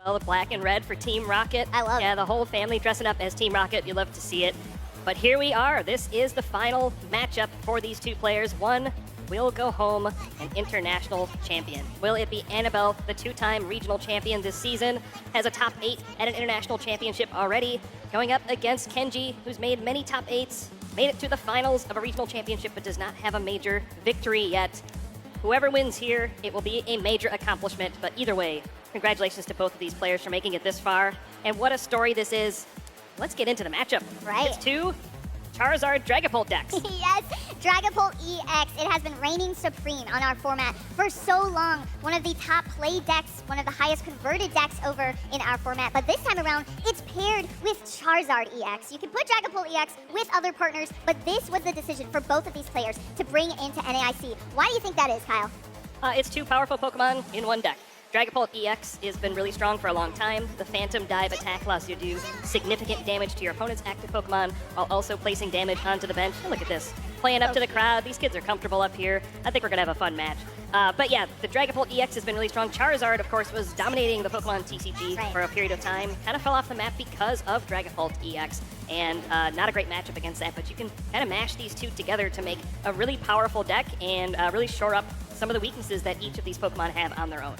Well, the black and red for Team Rocket. I love it. Yeah, the whole family dressing up as Team Rocket. You love to see it. But here we are. This is the final matchup for these two players. One will go home an international champion. Will it be Annabelle, the two-time regional champion this season, has a top 8 at an international championship already, going up against Kenji, who's made many top 8s, made it to the finals of a regional championship, but does not have a major victory yet. Whoever wins here, it will be a major accomplishment, but either way, congratulations to both of these players for making it this far. And what a story this is. Let's get into the matchup. Right. It's two Charizard Dragapult decks. Yes, Dragapult EX. It has been reigning supreme on our format for so long. One of the top played decks, one of the highest converted decks over in our format. But this time around, it's paired with Charizard EX. You can put Dragapult EX with other partners, but this was the decision for both of these players to bring into NAIC. Why do you think that is, Kyle? It's two powerful Pokemon in one deck. Dragapult EX has been really strong for a long time. The Phantom Dive attack allows you to do significant damage to your opponent's active Pokemon while also placing damage onto the bench. And look at this, playing up to the crowd. These kids are comfortable up here. I think we're gonna have a fun match. But yeah, the Dragapult EX has been really strong. Charizard, of course, was dominating the Pokemon TCG for a period of time. Kind of fell off the map because of Dragapult EX. And not a great matchup against that, but you can kind of mash these two together to make a really powerful deck and really shore up some of the weaknesses that each of these Pokemon have on their own.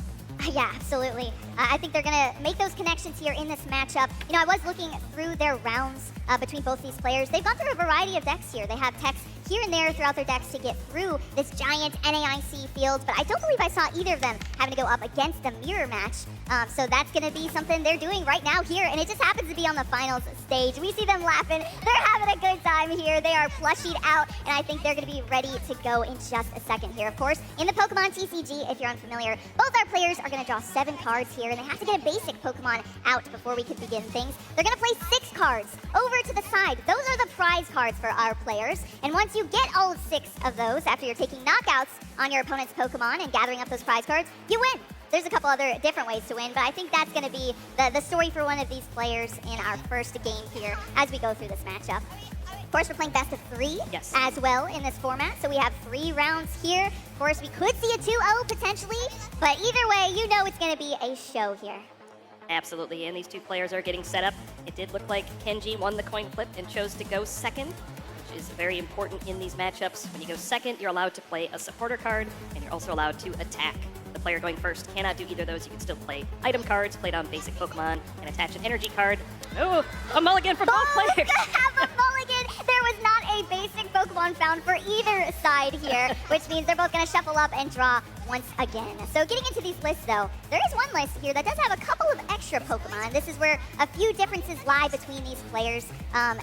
Yeah, absolutely. I think they're going to make those connections here in this matchup. You know, I was looking through their rounds between both these players. They've gone through a variety of decks here. They have techs here and there throughout their decks to get through this giant NAIC field, but I don't believe I saw either of them having to go up against a mirror match. So that's going to be something they're doing right now here, and it just happens to be on the finals stage. We see them laughing. They're having a good time here. They are plushied out, and I think they're going to be ready to go in just a second here. Of course, in the Pokemon TCG, if you're unfamiliar, both our players are going to draw 7 cards here, and they have to get a basic Pokemon out before we can begin things. They're going to play 6 cards over to the side. Those are the prize cards for our players, and once you get all 6 of those after you're taking knockouts on your opponent's Pokemon and gathering up those prize cards, you win. There's a couple other different ways to win, but I think that's going to be the story for one of these players in our first game here as we go through this matchup. Of course, we're playing best of 3 as well in this format, so we have 3 rounds here. Of course, we could see a 2-0 potentially, but either way, you know it's going to be a show here. Absolutely, and these two players are getting set up. It did look like Kenji won the coin flip and chose to go second, which is very important in these matchups. When you go second, you're allowed to play a supporter card, and you're also allowed to attack. The player going first cannot do either of those. You can still play item cards, play down basic Pokemon, and attach an energy card. Oh, a mulligan for both players! Have a mulligan! There was not a basic Pokemon found for either side here, which means they're both going to shuffle up and draw once again. So getting into these lists, though, there is one list here that does have a couple of extra Pokemon. This is where a few differences lie between these players.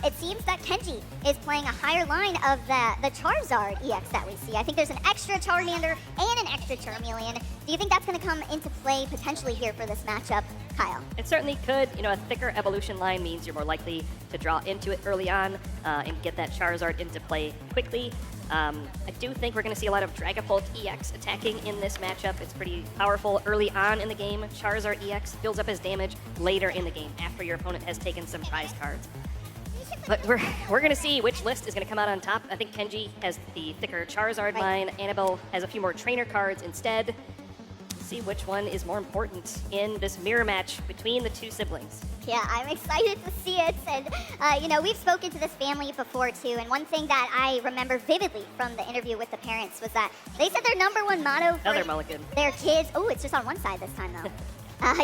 It seems that Kenji is playing a higher line of the Charizard EX that we see. I think there's an extra Charmander and an extra Charmeleon. Do you think that's going to come into play potentially here for this matchup, Kyle? It certainly could. You know, a thicker evolution line means you're more likely to draw into it early on and get that Charizard into play quickly. I do think we're going to see a lot of Dragapult EX attacking in this matchup. It's pretty powerful early on in the game. Charizard EX builds up his damage later in the game after your opponent has taken some prize cards. But we're going to see which list is going to come out on top. I think Kenji has the thicker Charizard line. Annabelle has a few more trainer cards instead. See which one is more important in this mirror match between the two siblings. Yeah, I'm excited to see it. And, you know, we've spoken to this family before, too. And one thing that I remember vividly from the interview with the parents was that they said their #1 motto for their kids. Oh, it's just on one side this time, though.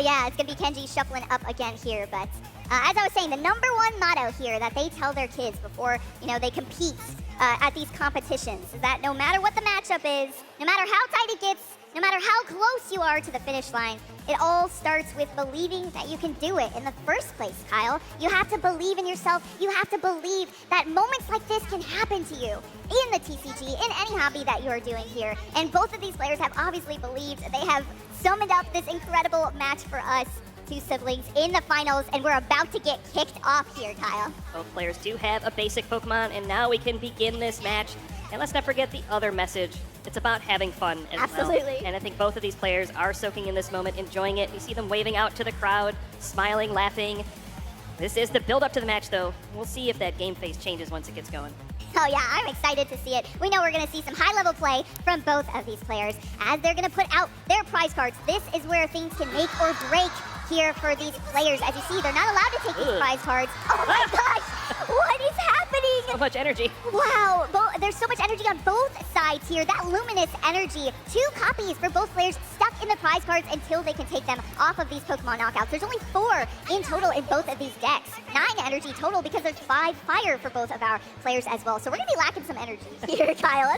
Yeah, it's going to be Kenji shuffling up again here. But as I was saying, the #1 motto here that they tell their kids before, you know, they compete at these competitions is that no matter what the matchup is, no matter how tight it gets, no matter how close you are to the finish line, it all starts with believing that you can do it in the first place, Kyle. You have to believe in yourself. You have to believe that moments like this can happen to you in the TCG, in any hobby that you are doing here. And both of these players have obviously believed. They have summoned up this incredible match for us, two siblings, in the finals, and we're about to get kicked off here, Kyle. Both players do have a basic Pokemon, and now we can begin this match. And let's not forget the other message. It's about having fun as Absolutely. well. And I think both of these players are soaking in this moment, enjoying it. You see them waving out to the crowd, smiling, laughing. This is the build-up to the match, though. We'll see if that game face changes once it gets going. Oh yeah, I'm excited to see it. We know we're going to see some high-level play from both of these players as they're going to put out their prize cards. This is where things can make or break here for these players. As you see, they're not allowed to take these prize cards. Oh my gosh! What is happening? So much energy. Wow, there's so much energy on both sides here. That luminous energy. 2 copies for both players stuck in the prize cards until they can take them off of these Pokemon knockouts. There's only 4 in total in both of these decks. 9 energy total because there's 5 fire for both of our players as well. So we're going to be lacking some energy here, Kyle.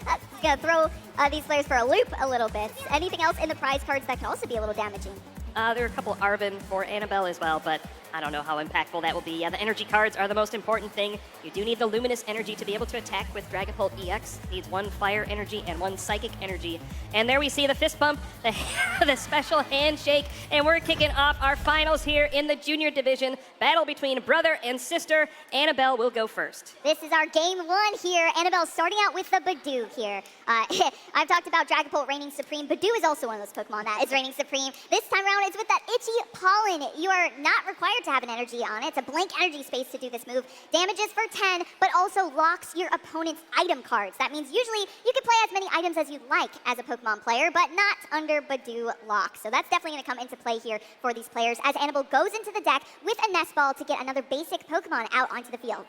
That's going to throw these players for a loop a little bit. Anything else in the prize cards that can also be a little damaging? There are a couple Arven for Annabelle as well, but I don't know how impactful that will be. Yeah, the energy cards are the most important thing. You do need the luminous energy to be able to attack with Dragapult EX. It needs 1 fire energy and 1 psychic energy. And there we see the fist bump, the special handshake, and we're kicking off our finals here in the junior division. Battle between brother and sister. Annabelle will go first. This is our game 1 here. Annabelle starting out with the Badoo here. I've talked about Dragapult reigning supreme. Badoo is also one of those Pokemon that is reigning supreme. This time around, it's with that itchy pollen. You are not required to have an energy on it. It's a blank energy space to do this move. Damages for 10, but also locks your opponent's item cards. That means usually you can play as many items as you'd like as a Pokemon player, but not under Badoo lock. So that's definitely going to come into play here for these players as Annabelle goes into the deck with a Nest Ball to get another basic Pokemon out onto the field.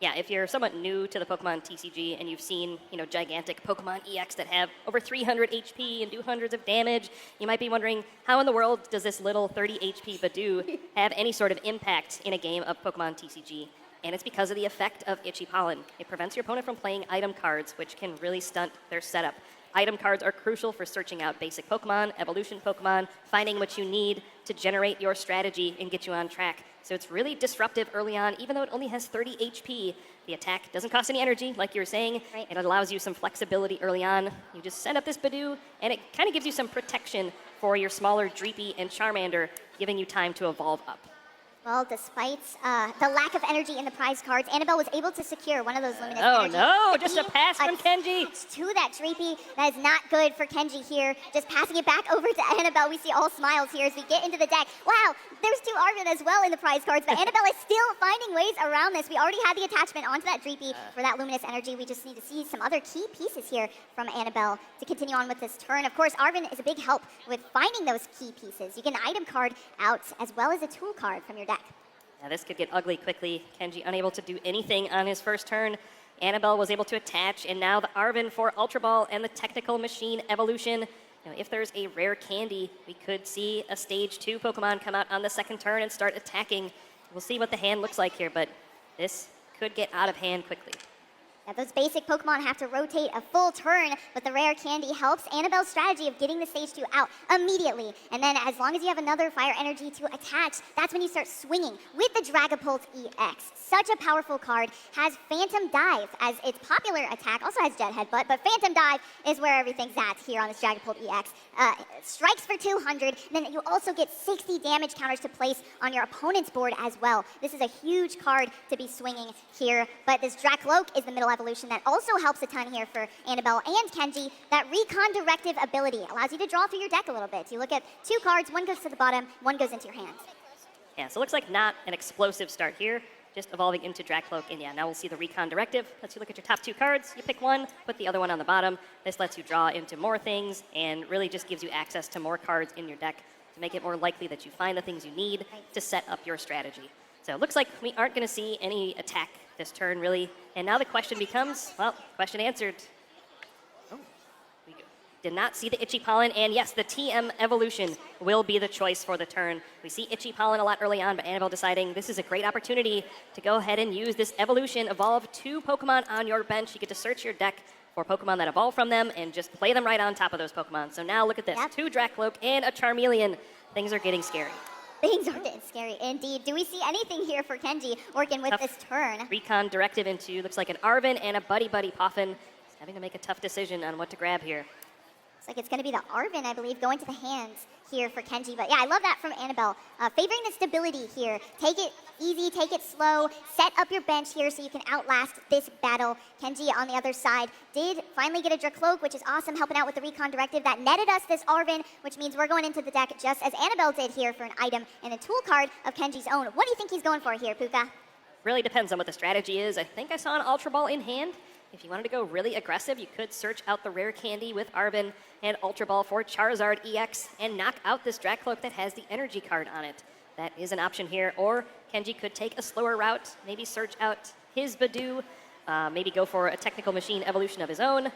Yeah, if you're somewhat new to the Pokemon TCG and you've seen, gigantic Pokemon EX that have over 300 HP and do hundreds of damage, you might be wondering, how in the world does this little 30 HP Badoo have any sort of impact in a game of Pokemon TCG? And it's because of the effect of Itchy Pollen. It prevents your opponent from playing item cards, which can really stunt their setup. Item cards are crucial for searching out basic Pokemon, evolution Pokemon, finding what you need to generate your strategy and get you on track. So it's really disruptive early on, even though it only has 30 HP. The attack doesn't cost any energy, like you were saying, right. And it allows you some flexibility early on. You just set up this Badoo, and it kind of gives you some protection for your smaller Dreepy and Charmander, giving you time to evolve up. Well, despite the lack of energy in the prize cards, Annabelle was able to secure one of those luminous Oh energy. no, just a pass from Kenji. To that Dreepy. That is not good for Kenji here. Just passing it back over to Annabelle. We see all smiles here as we get into the deck. Wow, there's 2 Arven as well in the prize cards, but Annabelle is still finding ways around this. We already had the attachment onto that Dreepy for that luminous energy. We just need to see some other key pieces here from Annabelle to continue on with this turn. Of course, Arven is a big help with finding those key pieces. You get an item card out as well as a tool card from your deck. Now this could get ugly quickly. Kenji unable to do anything on his first turn. Annabelle was able to attach, and now the Arven for Ultra Ball and the Technical Machine Evolution. If there's a rare candy, we could see a Stage 2 Pokemon come out on the second turn and start attacking. We'll see what the hand looks like here, but this could get out of hand quickly. Yeah, those basic Pokemon have to rotate a full turn, but the rare candy helps Annabelle's strategy of getting the Stage 2 out immediately. And then as long as you have another fire energy to attach, that's when you start swinging with the Dragapult EX. Such a powerful card. Has Phantom Dive as its popular attack. Also has Jet Headbutt, but Phantom Dive is where everything's at here on this Dragapult EX. Strikes for 200, and then you also get 60 damage counters to place on your opponent's board as well. This is a huge card to be swinging here, but this Dracloak is the middle evolution that also helps a ton here for Annabelle and Kenji. That Recon Directive ability allows you to draw through your deck a little bit. You look at 2 cards, 1 goes to the bottom, 1 goes into your hand. Yeah, so it looks like not an explosive start here, just evolving into Dracloak. And yeah, now we'll see the Recon Directive. Lets you look at your top 2 cards, you pick one, put the other one on the bottom. This lets you draw into more things and really just gives you access to more cards in your deck to make it more likely that you find the things you need to set up your strategy. So it looks like we aren't going to see any attack this turn, really. And now the question becomes, well, question answered. Oh, we did not see the Itchy Pollen, and yes, the TM Evolution will be the choice for the turn. We see Itchy Pollen a lot early on, but Annabelle deciding this is a great opportunity to go ahead and use this evolution, evolve 2 Pokemon on your bench. You get to search your deck for Pokemon that evolve from them and just play them right on top of those Pokemon. So now look at this, 2 Dracloak and a Charmeleon. Things are getting scary. Things are getting scary indeed. Do we see anything here for Kenji working with this turn? Recon Directive into, looks like an Arven and a Buddy Poffin. He's having to make a tough decision on what to grab here. Looks like it's going to be the Arven, I believe, going to the hands here for Kenji. But yeah, I love that from Annabelle. Favoring the stability here. Take it easy, take it slow. Set up your bench here so you can outlast this battle. Kenji on the other side did finally get a Dracloak, which is awesome, helping out with the Recon Directive. That netted us this Arven, which means we're going into the deck just as Annabelle did here for an item and a tool card of Kenji's own. What do you think he's going for here, Puka? Really depends on what the strategy is. I think I saw an Ultra Ball in hand. If you wanted to go really aggressive, you could search out the rare candy with Arven and Ultra Ball for Charizard EX and knock out this Dragapult that has the energy card on it. That is an option here. Or Kenji could take a slower route, maybe search out his Badoo, maybe go for a technical machine evolution of his own.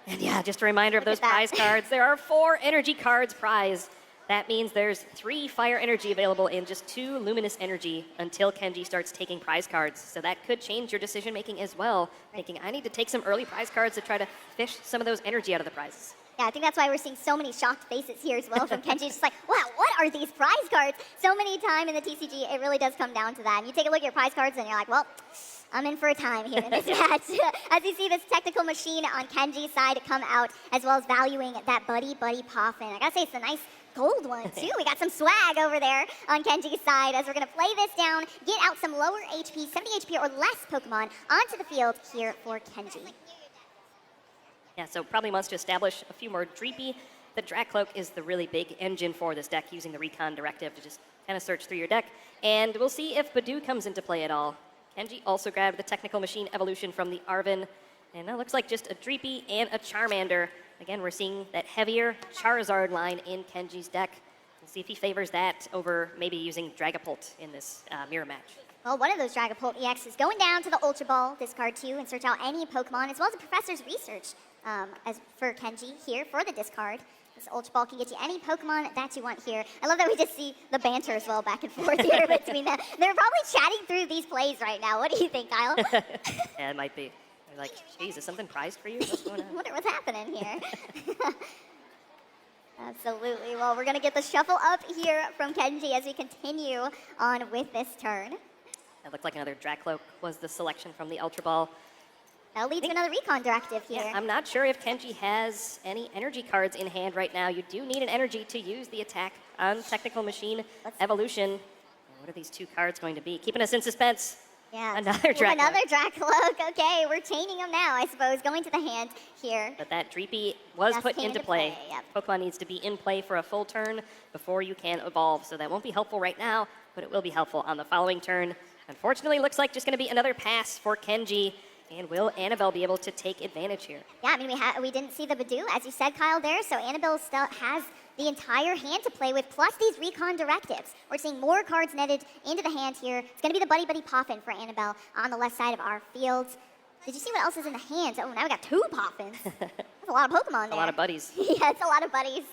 And yeah, just a reminder of those prize cards. There are 4 energy cards prize. That means there's 3 fire energy available and just 2 luminous energy until Kenji starts taking prize cards. So that could change your decision making as well, thinking I need to take some early prize cards to try to fish some of those energy out of the prizes. Yeah, I think that's why we're seeing so many shocked faces here as well from Kenji. Just like, wow, what are these prize cards? So many times in the TCG, it really does come down to that. And you take a look at your prize cards and you're like, well, I'm in for a time here in this match. As you see this technical machine on Kenji's side come out, as well as valuing that Buddy Poffin. I gotta say, it's a nice gold one, too. We got some swag over there on Kenji's side as we're gonna play this down, get out some lower HP, 70 HP or less Pokemon onto the field here for Kenji. Yeah, so probably wants to establish a few more Dreepy. The Dragcloak is the really big engine for this deck, using the Recon Directive to just kind of search through your deck. And we'll see if Badoo comes into play at all. Kenji also grabbed the Technical Machine evolution from the Arven. And it looks like just a Dreepy and a Charmander. Again, we're seeing that heavier Charizard line in Kenji's deck. We'll see if he favors that over maybe using Dragapult in this mirror match. Well, one of those Dragapult EX is going down to the Ultra Ball, discard 2, and search out any Pokemon, as well as the Professor's Research as for Kenji here for the discard. This Ultra Ball can get you any Pokemon that you want here. I love that we just see the banter as well back and forth here between them. They're probably chatting through these plays right now. What do you think, Kyle? Yeah, it might be. They're like, geez, is something prized for you? What's going on? I wonder what's happening here. Absolutely. Well, we're going to get the shuffle up here from Kenji as we continue on with this turn. It looked like another Dragcloak was the selection from the Ultra Ball. That'll lead to another Recon Directive here. Yeah, I'm not sure if Kenji has any energy cards in hand right now. You do need an energy to use the attack on Technical Machine Evolution. What are these 2 cards going to be? Keeping us in suspense. Yeah. Another Dragcloak. Another Dragcloak. Okay, we're chaining them now, I suppose. Going to the hand here. But that Dreepy was put into play. Yep. Pokemon needs to be in play for a full turn before you can evolve. So that won't be helpful right now, but it will be helpful on the following turn. Unfortunately, looks like just going to be another pass for Kenji. And will Annabelle be able to take advantage here? Yeah, I mean, we didn't see the Badoo, as you said, Kyle, there. So Annabelle still has the entire hand to play with, plus these Recon Directives. We're seeing more cards netted into the hand here. It's going to be the Buddy Poffin for Annabelle on the left side of our field. Did you see what else is in the hands? Oh, now we got 2 Poffins. That's a lot of Pokemon there. A lot of buddies. Yeah, it's a lot of buddies,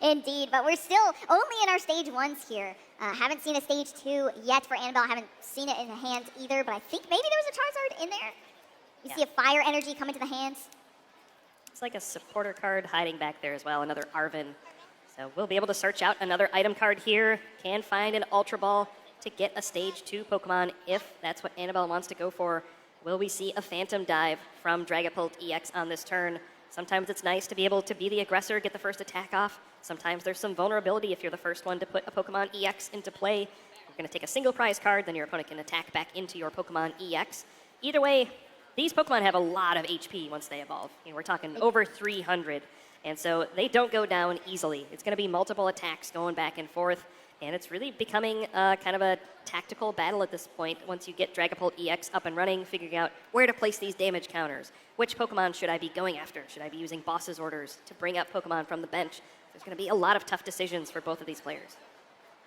indeed. But we're still only in our stage 1s here. Haven't seen a stage 2 yet for Annabelle. Haven't seen it in the hands either, but I think maybe there was a Charizard in there. You see a fire energy come into the hands. It's like a supporter card hiding back there as well, another Arven. So we'll be able to search out another item card here. Can find an Ultra Ball to get a stage 2 Pokemon if that's what Annabelle wants to go for. Will we see a Phantom Dive from Dragapult EX on this turn? Sometimes it's nice to be able to be the aggressor, get the first attack off. Sometimes there's some vulnerability if you're the first one to put a Pokemon EX into play. You're going to take a single prize card, then your opponent can attack back into your Pokemon EX. Either way, these Pokemon have a lot of HP once they evolve. You know, we're talking over 300. And so they don't go down easily. It's going to be multiple attacks going back and forth. And it's really becoming kind of a tactical battle at this point once you get Dragapult EX up and running, figuring out where to place these damage counters. Which Pokemon should I be going after? Should I be using boss's orders to bring up Pokemon from the bench? There's going to be a lot of tough decisions for both of these players.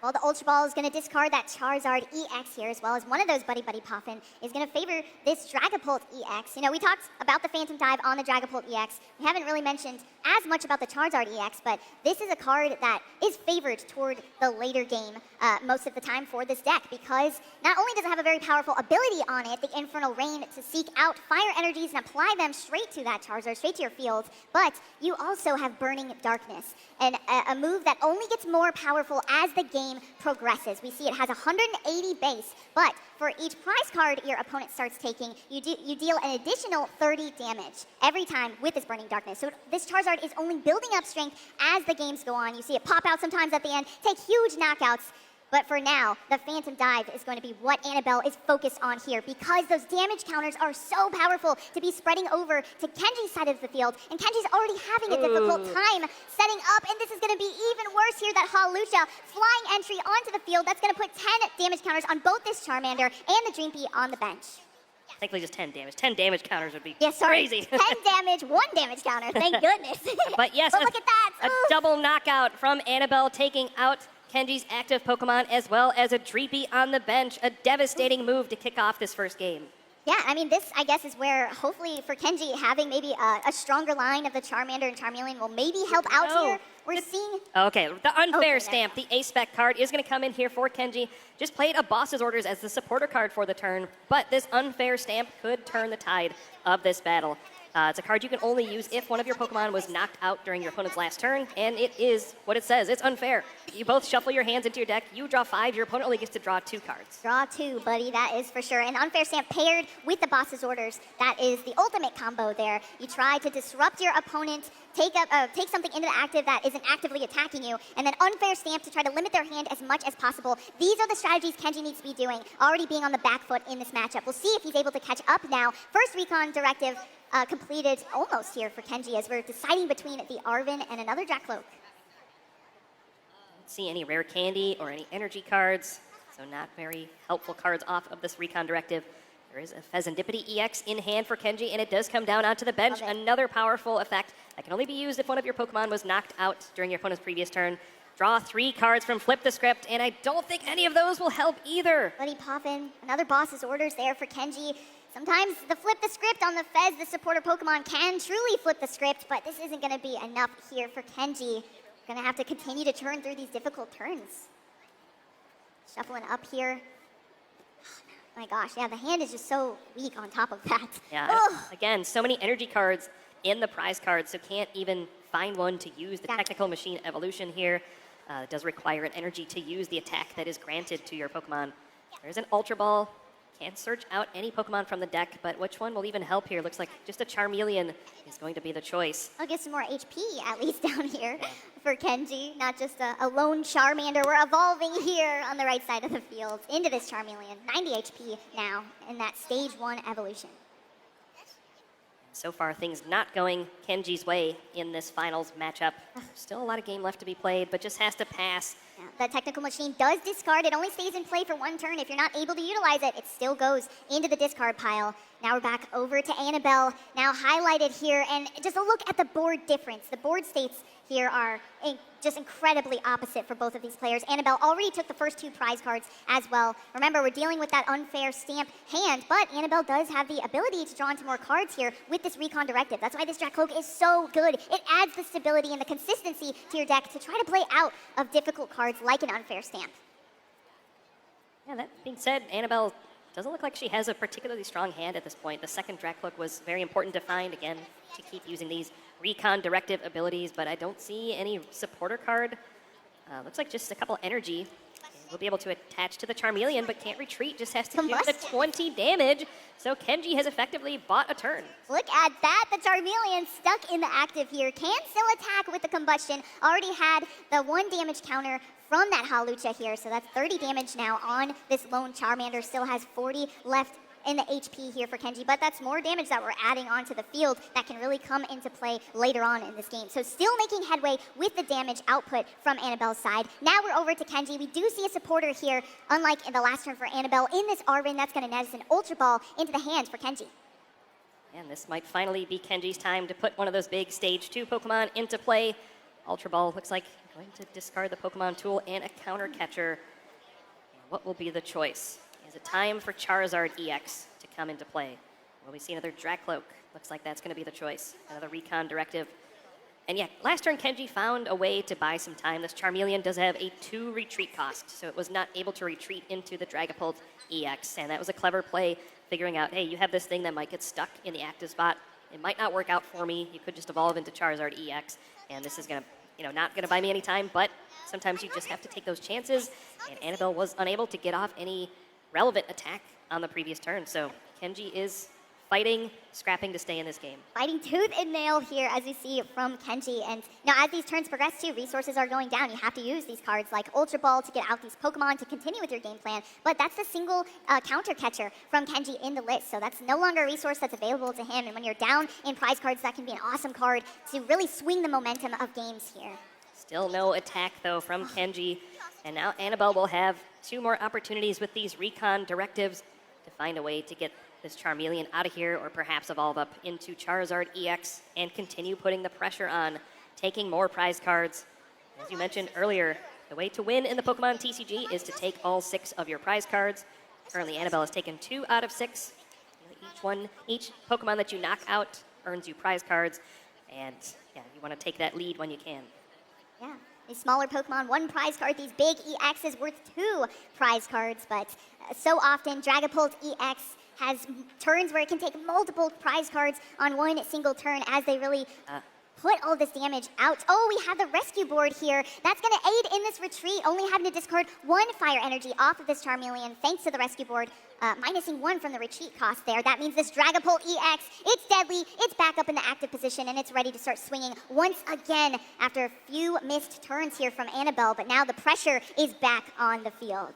Well, the Ultra Ball is going to discard that Charizard EX here, as well as one of those Buddy Poffin is going to favor this Dragapult EX. You know, we talked about the Phantom Dive on the Dragapult EX. We haven't really mentioned as much about the Charizard EX, but this is a card that is favored toward the later game most of the time for this deck, because not only does it have a very powerful ability on it, the Infernal Rain, to seek out fire energies and apply them straight to that Charizard, straight to your field, but you also have Burning Darkness, and a move that only gets more powerful as the game progresses. We see it has 180 base, but for each prize card your opponent starts taking, you deal an additional 30 damage every time with this Burning Darkness. So this Charizard is only building up strength as the games go on. You see it pop out sometimes at the end, take huge knockouts. But for now, the Phantom Dive is going to be what Annabelle is focused on here, because those damage counters are so powerful to be spreading over to Kenji's side of the field, and Kenji's already having a difficult time setting up, and this is going to be even worse here. That Hawlucha flying entry onto the field, that's going to put 10 damage counters on both this Charmander and the Dreampy on the bench. Thankfully, just 10 damage. 10 damage counters would be crazy. 10 damage, 1 damage counter. Thank goodness. But yes, look at that. A double knockout from Annabelle, taking out Kenji's active Pokemon, as well as a Dreepy on the bench. A devastating move to kick off this first game. Yeah, I mean, this, I guess, is where, hopefully, for Kenji, having maybe a stronger line of the Charmander and Charmeleon will maybe help out here. We're seeing... Okay, the unfair stamp, the A-Spec card, is going to come in here for Kenji. Just played a boss's orders as the supporter card for the turn, but this unfair stamp could turn the tide of this battle. It's a card you can only use if one of your Pokemon was knocked out during your opponent's last turn, and it is what it says. It's unfair. You both shuffle your hands into your deck, you draw 5, your opponent only gets to draw 2 cards. Draw 2, buddy, that is for sure. An unfair stamp paired with the boss's orders, that is the ultimate combo there. You try to disrupt your opponent, take something into the active that isn't actively attacking you, and then unfair stamp to try to limit their hand as much as possible. These are the strategies Kenji needs to be doing, already being on the back foot in this matchup. We'll see if he's able to catch up now. First recon directive completed almost here for Kenji as we're deciding between the Arven and another Dracloak. Don't see any rare candy or any energy cards, so not very helpful cards off of this recon directive. There is a Fezandipity EX in hand for Kenji, and it does come down onto the bench. Another powerful effect that can only be used if one of your Pokemon was knocked out during your opponent's previous turn. Draw 3 cards from Flip the Script, and I don't think any of those will help either. Buddy poppin', another boss's orders there for Kenji. Sometimes the Flip the Script on the Fez, the supporter Pokemon, can truly flip the script, but this isn't going to be enough here for Kenji. Going to have to continue to turn through these difficult turns. Shuffling up here. Oh my gosh, yeah, the hand is just so weak on top of that. Yeah, again, so many energy cards in the prize cards, so can't even find one to use the Technical Machine Evolution here. It does require an energy to use the attack that is granted to your Pokemon. There's an Ultra Ball. Can't search out any Pokemon from the deck, but which one will even help here? Looks like just a Charmeleon is going to be the choice. I'll get some more HP, at least down here, for Kenji. Not just a lone Charmander. We're evolving here on the right side of the field into this Charmeleon. 90 HP now in that Stage 1 evolution. So far, things not going Kenji's way in this finals matchup. Still a lot of game left to be played, but just has to pass. Yeah, the Technical Machine does discard. It only stays in play for 1 turn. If you're not able to utilize it, it still goes into the discard pile. Now we're back over to Annabelle, now highlighted here, and just a look at the board difference. The board states here are just incredibly opposite for both of these players. Annabelle already took the first 2 prize cards as well. Remember, we're dealing with that unfair stamp hand, but Annabelle does have the ability to draw into more cards here with this recon directive. That's why this Dracloak is so good. It adds the stability and the consistency to your deck to try to play out of difficult cards like an unfair stamp. Yeah, that being said, Annabelle doesn't look like she has a particularly strong hand at this point. The second Dracloak was very important to find, again, to keep using these recon directive abilities, but I don't see any supporter card. Looks like just a couple energy. We'll be able to attach to the Charmeleon, but can't retreat, just has to do the 20 damage. So Kenji has effectively bought a turn. Look at that, the Charmeleon stuck in the active here. Can still attack with the combustion. Already had the 1 damage counter from that Hawlucha here, so that's 30 damage now on this lone Charmander. Still has 40 left in the HP here for Kenji, but that's more damage that we're adding onto the field that can really come into play later on in this game. So still making headway with the damage output from Annabelle's side. Now we're over to Kenji. We do see a supporter here, unlike in the last turn for Annabelle. In this Arven, that's going to net us an Ultra Ball into the hands for Kenji. And this might finally be Kenji's time to put one of those big Stage 2 Pokemon into play. Ultra Ball looks like going to discard the Pokemon tool and a counter catcher. What will be the choice? Is it time for Charizard EX to come into play? Will we see another Dracloak? Looks like that's going to be the choice. Another recon directive. And yeah, last turn Kenji found a way to buy some time. This Charmeleon does have a 2 retreat cost, so it was not able to retreat into the Dragapult EX. And that was a clever play, figuring out, hey, you have this thing that might get stuck in the active spot. It might not work out for me. You could just evolve into Charizard EX, and this is going to, not going to buy me any time, but sometimes you just have to take those chances. And Annabelle was unable to get off any relevant attack on the previous turn. So Kenji is fighting, scrapping to stay in this game. Fighting tooth and nail here, as you see from Kenji. And now as these turns progress too, resources are going down. You have to use these cards like Ultra Ball to get out these Pokemon to continue with your game plan. But that's the single counter catcher from Kenji in the list. So that's no longer a resource that's available to him. And when you're down in prize cards, that can be an awesome card to really swing the momentum of games here. Still no attack though from Kenji. And now Annabelle will have 2 more opportunities with these recon directives to find a way to get this Charmeleon out of here, or perhaps evolve up into Charizard EX and continue putting the pressure on, taking more prize cards. As you mentioned earlier, the way to win in the Pokemon TCG is to take all 6 of your prize cards. Currently, Annabelle has taken 2 out of 6. Each Pokemon that you knock out earns you prize cards, and yeah, you want to take that lead when you can. Yeah, these smaller Pokemon, 1 prize card. These big EXs worth 2 prize cards, but so often Dragapult EX has turns where it can take multiple prize cards on one single turn as they really put all this damage out. Oh, we have the rescue board here. That's going to aid in this retreat, only having to discard 1 fire energy off of this Charmeleon thanks to the rescue board, minusing 1 from the retreat cost there. That means this Dragapult EX, it's deadly, it's back up in the active position, and it's ready to start swinging once again after a few missed turns here from Annabelle, but now the pressure is back on the field.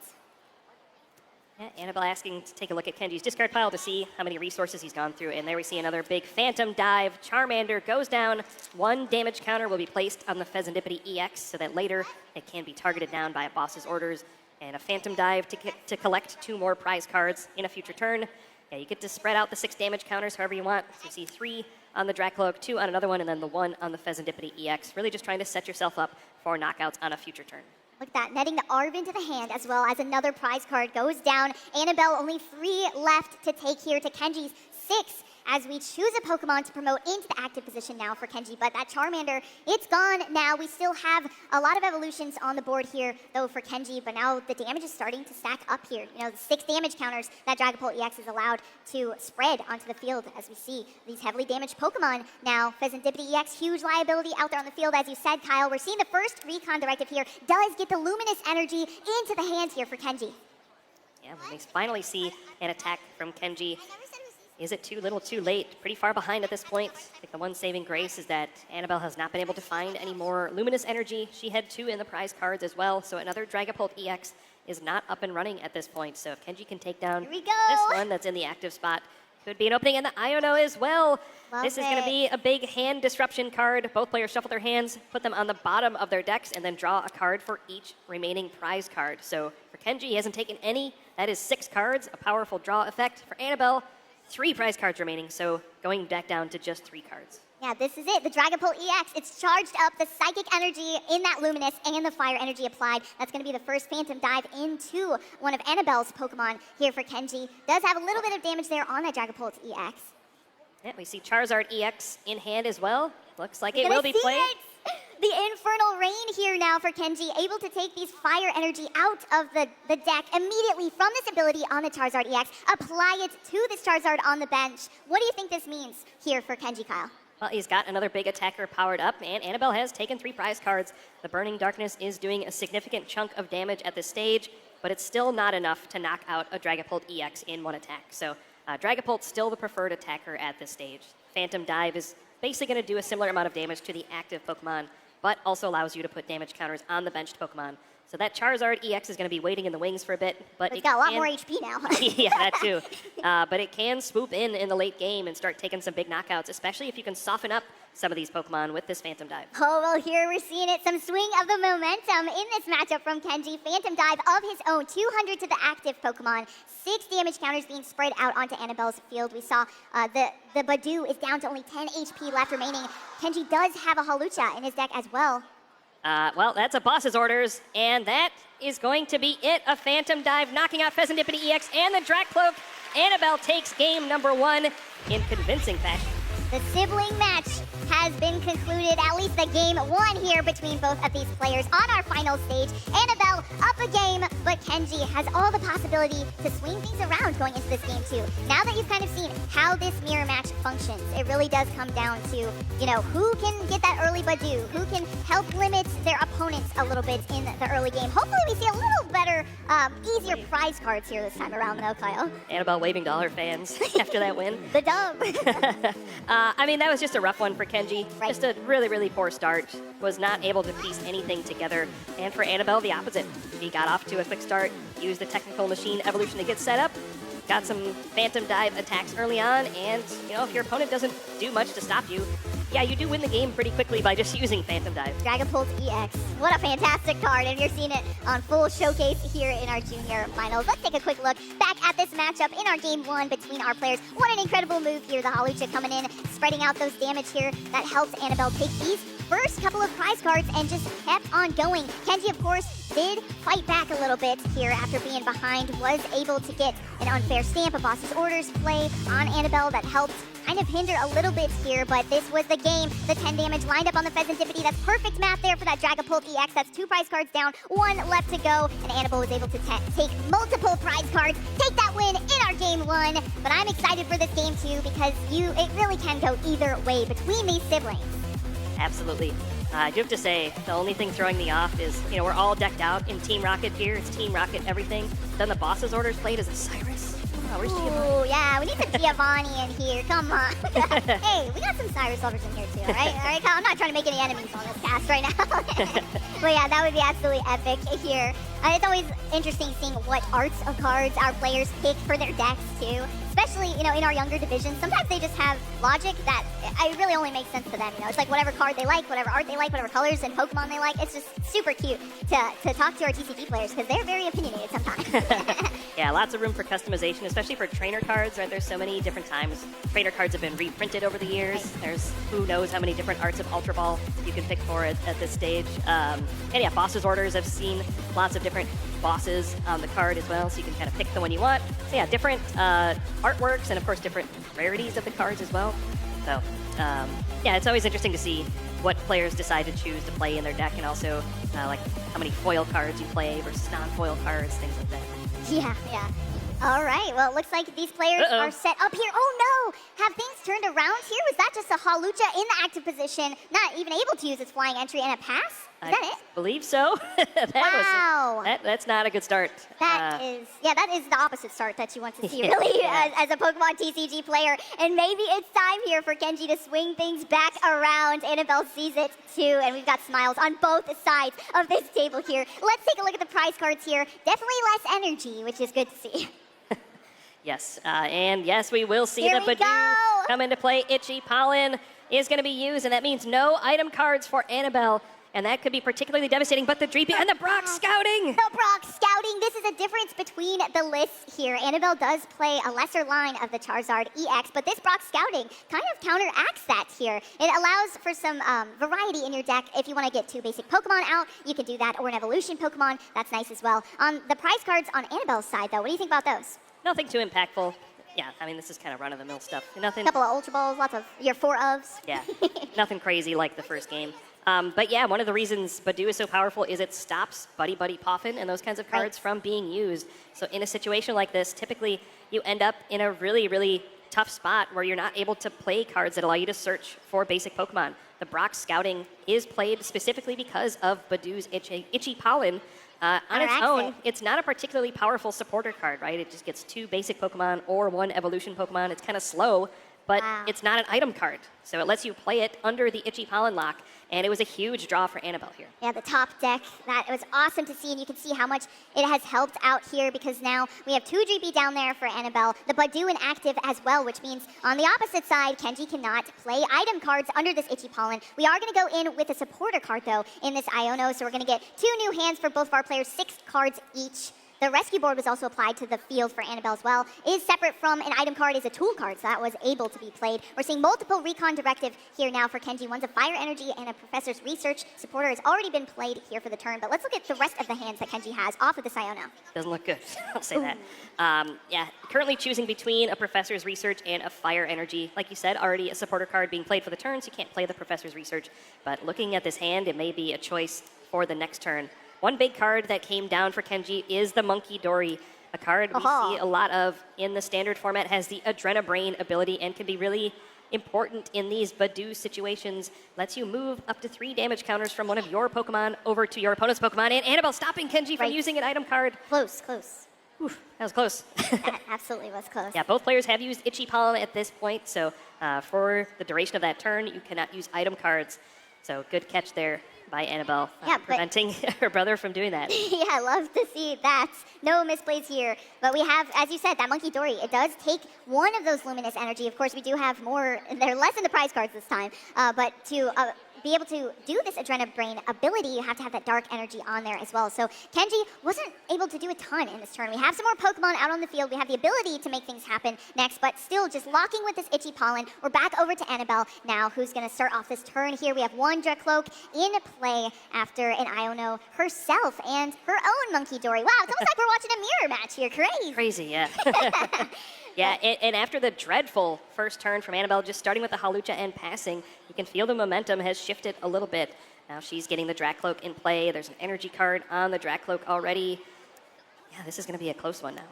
Yeah, Annabelle asking to take a look at Kenji's discard pile to see how many resources he's gone through. And there we see another big Phantom Dive. Charmander goes down. 1 damage counter will be placed on the Pheasantipity EX so that later it can be targeted down by a boss's orders. And a Phantom Dive to collect 2 more prize cards in a future turn. Yeah, you get to spread out the 6 damage counters however you want. So you see 3 on the Dracloak, 2 on another one, and then the 1 on the Pheasantipity EX. Really just trying to set yourself up for knockouts on a future turn. Look at that, netting the Arv into the hand as well as another prize card goes down. Annabelle, only 3 left to take here to Kenji's 6 as we choose a Pokemon to promote into the active position now for Kenji. But that Charmander, it's gone now. We still have a lot of evolutions on the board here, though, for Kenji, but now the damage is starting to stack up here. You know, the 6 damage counters that Dragapult EX is allowed to spread onto the field as we see these heavily damaged Pokemon. Now, Pheasantipity EX, huge liability out there on the field, as you said, Kyle. We're seeing the first Recon Directive here does get the Luminous Energy into the hand here for Kenji. Yeah, we finally see an attack from Kenji. Is it too little, too late? Pretty far behind at this point. I think the one saving grace is that Annabelle has not been able to find any more Luminous Energy. She had 2 in the prize cards as well, so another Dragapult EX is not up and running at this point. So if Kenji can take down this one that's in the active spot, could be an opening, and the Iono as well. This is going to be a big hand disruption card. Both players shuffle their hands, put them on the bottom of their decks, and then draw a card for each remaining prize card. So for Kenji, he hasn't taken any. That is 6 cards, a powerful draw effect. For Annabelle, 3 prize cards remaining, so going back down to just 3 cards. Yeah, this is it. The Dragapult EX, it's charged up the psychic energy in that Luminous and the fire energy applied. That's going to be the first Phantom Dive into one of Annabelle's Pokemon here for Kenji. Does have a little bit of damage there on that Dragapult EX. Yeah, we see Charizard EX in hand as well. Looks like it will be played. The Infernal Rain here now for Kenji, able to take these fire energy out of the deck immediately from this ability on the Charizard EX, apply it to this Charizard on the bench. What do you think this means here for Kenji, Kyle? Well, he's got another big attacker powered up, and Annabelle has taken 3 prize cards. The Burning Darkness is doing a significant chunk of damage at this stage, but it's still not enough to knock out a Dragapult EX in 1 attack. So Dragapult's still the preferred attacker at this stage. Phantom Dive is basically going to do a similar amount of damage to the active Pokemon, but also allows you to put damage counters on the benched Pokemon. So that Charizard EX is going to be waiting in the wings for a bit, but it's got a lot more HP now. Yeah, that too. But it can swoop in the late game and start taking some big knockouts, especially if you can soften up some of these Pokemon with this Phantom Dive. Oh, well, here we're seeing it. Some swing of the momentum in this matchup from Kenji. Phantom Dive of his own, 200 to the active Pokemon. 6 damage counters being spread out onto Annabelle's field. We saw the Badoo is down to only 10 HP left remaining. Kenji does have a Hawlucha in his deck as well. Well, that's a boss's orders, and that is going to be it. A Phantom Dive knocking out Pheasantipity EX and the Dracloak. Annabelle takes game number 1 in convincing fashion. The sibling match has been concluded, at least the game 1 here between both of these players on our final stage. Annabelle up a game, but Kenji has all the possibility to swing things around going into this game too. Now that you've kind of seen how this mirror match functions, it really does come down to, you know, who can get that early Badoo, who can help limit their opponents a little bit in the early game. Hopefully we see a little better, easier prize cards here this time around though, Kyle. Annabelle waving to all her fans after that win. The dub. I mean, that was just a rough one for Kenji. Right. Just a really, really poor start. Was not able to piece anything together. And for Annabelle, the opposite. He got off to a quick start, used the technical machine evolution to get set up, got some Phantom Dive attacks early on, and, you know, if your opponent doesn't do much to stop you, yeah, you do win the game pretty quickly by just using Phantom Dive. Dragapult EX. What a fantastic card, and you're seeing it on full showcase here in our junior finals. Let's take a quick look back at this matchup in our game 1 between our players. What an incredible move here. The Hawlucha coming in, spreading out those damage here. That helped Annabelle take these first couple of prize cards and just kept on going. Kenji, of course, did fight back a little bit here after being behind, was able to get an unfair stamp, a boss's orders play on Annabelle that helped kind of hinder a little bit here, but this was the game. The 10 damage lined up on the Pheasantipity. That's perfect math there for that Dragapult EX. That's 2 prize cards down, 1 left to go, and Annabelle was able to take multiple prize cards, take that win in our game 1. But I'm excited for this game too because it really can go either way between these siblings. Absolutely. I do have to say, the only thing throwing me off is, you know, we're all decked out in Team Rocket gear. It's Team Rocket everything. Then the boss's orders played as a Cyrus. Oh, where's Giovanni? Oh, yeah, we need some Giovanni in here. Come on. Hey, we got some Cyrus lovers in here too, all right? All right, Kyle, I'm not trying to make any enemies on this cast right now. But yeah, that would be absolutely epic here. It's always interesting seeing what arts of cards our players pick for their decks too. Especially, you know, in our younger divisions, sometimes they just have logic that it really only makes sense to them. You know, it's like whatever card they like, whatever art they like, whatever colors and Pokemon they like. It's just super cute to talk to our TCG players because they're very opinionated sometimes. Yeah, lots of room for customization, especially for trainer cards, right? There's so many different times trainer cards have been reprinted over the years. Right. There's who knows how many different arts of Ultra Ball you can pick for at this stage. And yeah, boss's orders, I've seen lots of different bosses on the card as well, so you can kind of pick the one you want. So yeah, different artworks and of course different rarities of the cards as well. So yeah, it's always interesting to see what players decide to choose to play in their deck, and also like how many foil cards you play versus non-foil cards, things like that. Yeah, yeah. All right, well, it looks like these players are set up here. Oh no! Have things turned around here? Was that just a Hawlucha in the active position, not even able to use its flying entry and a pass? Is that it? Believe so. Wow. That's not a good start. That is the opposite start that you want to see, really, as a Pokemon TCG player. And maybe it's time here for Kenji to swing things back around. Annabelle sees it too, and we've got smiles on both sides of this table here. Let's take a look at the prize cards here. Definitely less energy, which is good to see. Yes, and yes, we will see the Badoo come into play. Itchy Pollen is going to be used, and that means no item cards for Annabelle. And that could be particularly devastating, but the Dreepy and the Brock Scouting! The Brock Scouting! This is a difference between the lists here. Annabelle does play a lesser line of the Charizard EX, but this Brock Scouting kind of counteracts that here. It allows for some variety in your deck. If you want to get 2 basic Pokemon out, you can do that, or an evolution Pokemon. That's nice as well. On the prize cards on Annabelle's side, though, what do you think about those? Nothing too impactful. Yeah, I mean, this is kind of run-of-the-mill stuff. Nothing. A couple of Ultra Balls, lots of your 4-ofs. Yeah, nothing crazy like the first game. But yeah, one of the reasons Badoo is so powerful is it stops Buddy Buddy Poffin and those kinds of cards from being used. So in a situation like this, typically you end up in a really, really tough spot where you're not able to play cards that allow you to search for basic Pokemon. The Brock Scouting is played specifically because of Badoo's Itchy Pollen. On its own, it's not a particularly powerful supporter card, right? It just gets 2 basic Pokemon or 1 evolution Pokemon. It's kind of slow, but it's not an item card. So it lets you play it under the Itchy Pollen lock, and it was a huge draw for Annabelle here. Yeah, the top deck, that was awesome to see, and you can see how much it has helped out here because now we have 2 GP down there for Annabelle, the Badoo inactive as well, which means on the opposite side, Kenji cannot play item cards under this Itchy Pollen. We are going to go in with a supporter card, though, in this Iono, so we're going to get 2 new hands for both of our players, 6 cards each. The rescue board was also applied to the field for Annabelle as well. Is separate from an item card, is a tool card, so that was able to be played. We're seeing multiple recon directive here now for Kenji. One's a fire energy and a professor's research. Supporter has already been played here for the turn, but let's look at the rest of the hands that Kenji has off of the Iono. Doesn't look good, I'll say that. Yeah, currently choosing between a professor's research and a fire energy. Like you said, already a supporter card being played for the turn, so you can't play the professor's research. But looking at this hand, it may be a choice for the next turn. One big card that came down for Kenji is the Monkey Dory, a card we see a lot of in the standard format, has the Adrenabrain ability and can be really important in these Badoo situations. Lets you move up to 3 damage counters from one of your Pokemon over to your opponent's Pokemon, and Annabelle stopping Kenji from using an item card. Close. Oof, that was close. That absolutely was close. Yeah, both players have used Itchy Pollen at this point, so for the duration of that turn, you cannot use item cards. So good catch there by Annabelle, Yeah, preventing her brother from doing that. Yeah, I love to see that. No misplays here. But we have, as you said, that Monkey Dory. It does take one of those luminous energy. Of course, we do have more. They're less in the prize cards this time. But to be able to do this Adrenabrain ability, you have to have that dark energy on there as well. So Kenji wasn't able to do a ton in this turn. We have some more Pokemon out on the field. We have the ability to make things happen next, but still just locking with this Itchy Pollen. We're back over to Annabelle now, who's going to start off this turn here. We have one Dracloak in play after an Iono herself and her own Monkey Dory. Wow, it's almost like we're watching a mirror match here. Crazy. Crazy, yeah. Yeah, and after the dreadful first turn from Annabelle, just starting with the Hawlucha and passing, you can feel the momentum has shifted a little bit. Now she's getting the Dracloak in play. There's an energy card on the Dracloak already. Yeah, this is going to be a close one now.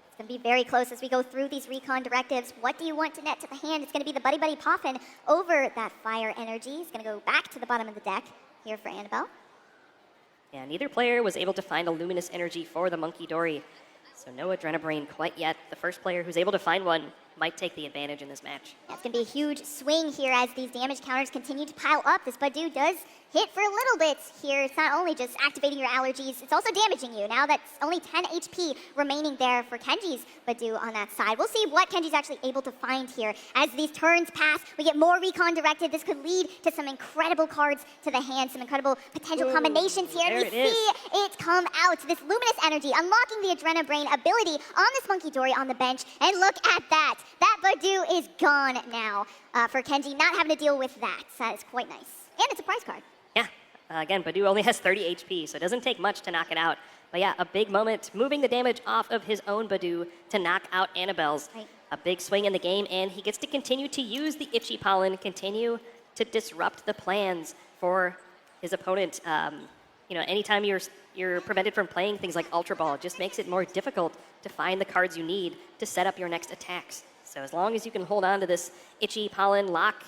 It's going to be very close as we go through these recon directives. What do you want to net to the hand? It's going to be the Buddy Buddy Poffin over that fire energy. It's going to go back to the bottom of the deck here for Annabelle. Yeah, neither player was able to find a luminous energy for the Monkey Dory. So no Adrenabrain quite yet. The first player who's able to find one might take the advantage in this match. That's going to be a huge swing here as these damage counters continue to pile up. This Badoo does hit for a little bit here. It's not only just activating your allergies, it's also damaging you. Now that's only 10 HP remaining there for Kenji's Badoo on that side. We'll see what Kenji's actually able to find here. As these turns pass, we get more recon directed. This could lead to some incredible cards to the hand, some incredible potential combinations here. And we see it come out. This luminous energy, unlocking the Adrenabrain ability on this Monkey Dory on the bench. And look at that. That Badoo is gone now for Kenji, not having to deal with that. That is quite nice. And it's a prize card. Yeah, again, Badoo only has 30 HP, so it doesn't take much to knock it out. But yeah, a big moment, moving the damage off of his own Badoo to knock out Annabelle's. Right. A big swing in the game, and he gets to continue to use the Itchy Pollen, continue to disrupt the plans for his opponent. You know, anytime you're prevented from playing things like Ultra Ball, it just makes it more difficult to find the cards you need to set up your next attacks. So as long as you can hold on to this Itchy Pollen lock,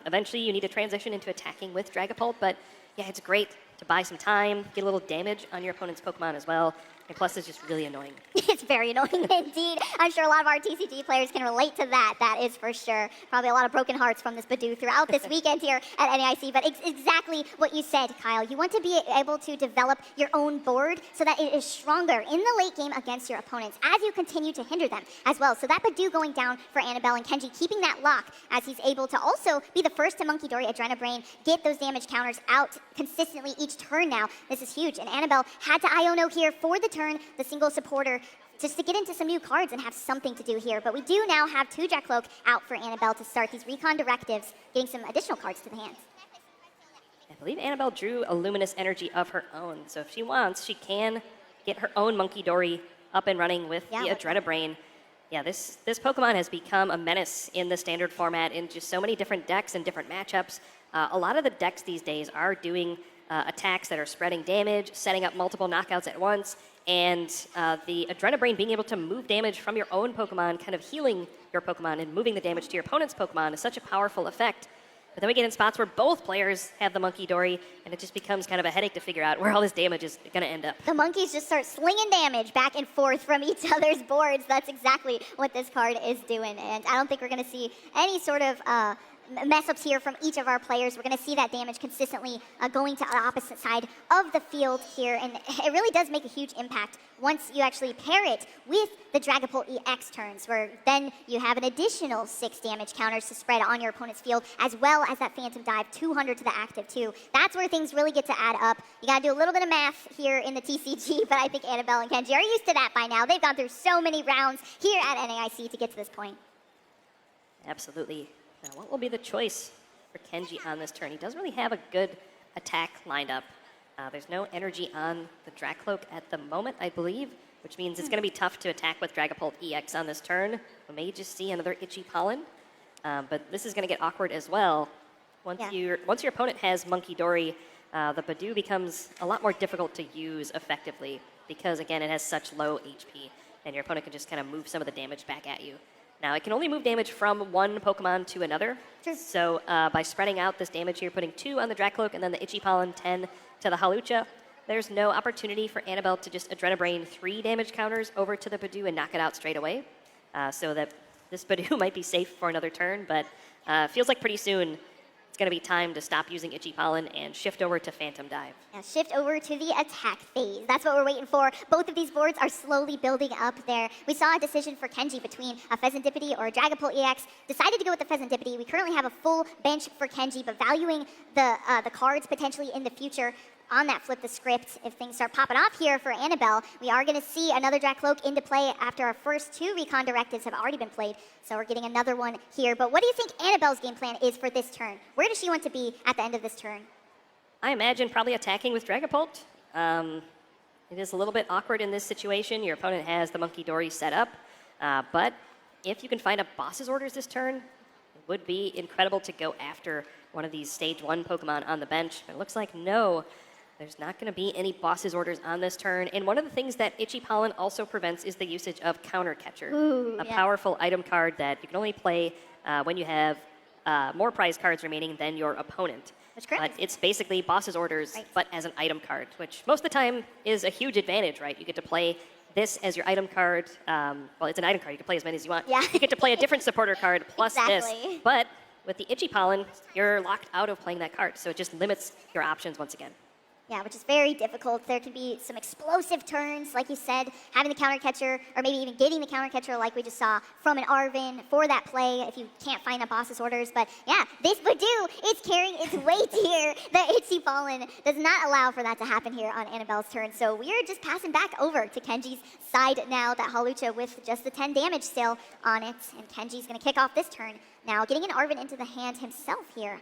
eventually you need to transition into attacking with Dragapult. But yeah, it's great to buy some time, get a little damage on your opponent's Pokemon as well. And plus, it's just really annoying. It's very annoying indeed. I'm sure a lot of our TCG players can relate to that. That is for sure. Probably a lot of broken hearts from this Badoo throughout this weekend here at NAIC. But it's exactly what you said, Kyle. You want to be able to develop your own board so that it is stronger in the late game against your opponents as you continue to hinder them as well. So that Badoo going down for Annabelle and Kenji, keeping that lock as he's able to also be the first to Monkey Dory Adrenabrain, get those damage counters out consistently each turn now. This is huge. And Annabelle had to Iono here for the turn, the single supporter, just to get into some new cards and have something to do here. But we do now have 2 Dracloak out for Annabelle to start these recon directives, getting some additional cards to the hand. I believe Annabelle drew a luminous energy of her own. So if she wants, she can get her own Monkey Dory up and running with the Adrenabrain. Yeah, this Pokemon has become a menace in the standard format in just so many different decks and different matchups. A lot of the decks these days are doing attacks that are spreading damage, setting up multiple knockouts at once, and the Adrenabrain being able to move damage from your own Pokemon, kind of healing your Pokemon and moving the damage to your opponent's Pokemon is such a powerful effect. But then we get in spots where both players have the Monkey Dory, and it just becomes kind of a headache to figure out where all this damage is going to end up. The monkeys just start slinging damage back and forth from each other's boards. That's exactly what this card is doing, and I don't think we're going to see any sort of mess-ups here from each of our players. We're going to see that damage consistently going to the opposite side of the field here, and it really does make a huge impact once you actually pair it with the Dragapult EX turns, where then you have an additional 6 damage counters to spread on your opponent's field, as well as that Phantom Dive 200 to the active too. That's where things really get to add up. You got to do a little bit of math here in the TCG, but I think Annabelle and Kenji are used to that by now. They've gone through so many rounds here at NAIC to get to this point. Absolutely. Now, what will be the choice for Kenji on this turn? He doesn't really have a good attack lined up. There's no energy on the Dracloak at the moment, I believe, which means it's going to be tough to attack with Dragapult EX on this turn. We may just see another Itchy Pollen, but this is going to get awkward as well. Once your opponent has Monkey Dory, the Badoo becomes a lot more difficult to use effectively because, again, it has such low HP, and your opponent can just kind of move some of the damage back at you. Now, it can only move damage from one Pokemon to another. Sure. So by spreading out this damage here, putting 2 on the Dracloak and then the Itchy Pollen, 10 to the Hawlucha, there's no opportunity for Annabelle to just Adrenabrain 3 damage counters over to the Badoo and knock it out straight away. So that this Badoo might be safe for another turn, but feels like pretty soon it's it's going to be time to stop using Itchy Pollen and shift over to Phantom Dive. Now shift over to the attack phase. That's what we're waiting for. Both of these boards are slowly building up there. We saw a decision for Kenji between a Pheasantipity or a Dragapult EX. Decided to go with the Pheasantipity. We currently have a full bench for Kenji, but valuing the cards potentially in the future. On that flip the script, if things start popping off here for Annabelle, we are going to see another Dracloak into play after our first 2 recon directives have already been played. So we're getting another one here. But what do you think Annabelle's game plan is for this turn? Where does she want to be at the end of this turn? I imagine probably attacking with Dragapult. It is a little bit awkward in this situation. Your opponent has the Monkey Dory set up. But if you can find a boss's orders this turn, it would be incredible to go after one of these stage 1 Pokemon on the bench. But it looks like no. There's not going to be any boss's orders on this turn. And one of the things that Itchy Pollen also prevents is the usage of Counter Catcher, a powerful item card that you can only play when you have more prize cards remaining than your opponent. That's correct. But it's basically boss's orders, but as an item card, which most of the time is a huge advantage, right? You get to play this as your item card. Well, it's an item card. You can play as many as you want. Yeah. You get to play a different supporter card plus this. Exactly. But with the Itchy Pollen, you're locked out of playing that card. So it just limits your options once again. Yeah, which is very difficult. There can be some explosive turns, like you said, having the counter catcher, or maybe even getting the counter catcher like we just saw from an Arvin for that play if you can't find the boss's orders. But yeah, this Badoo is carrying its weight here. The Itchy Pollen does not allow for that to happen here on Annabelle's turn. So we're just passing back over to Kenji's side now. That Hawlucha with just the 10 damage still on it. And Kenji's going to kick off this turn. Now getting an Arvin into the hand himself here.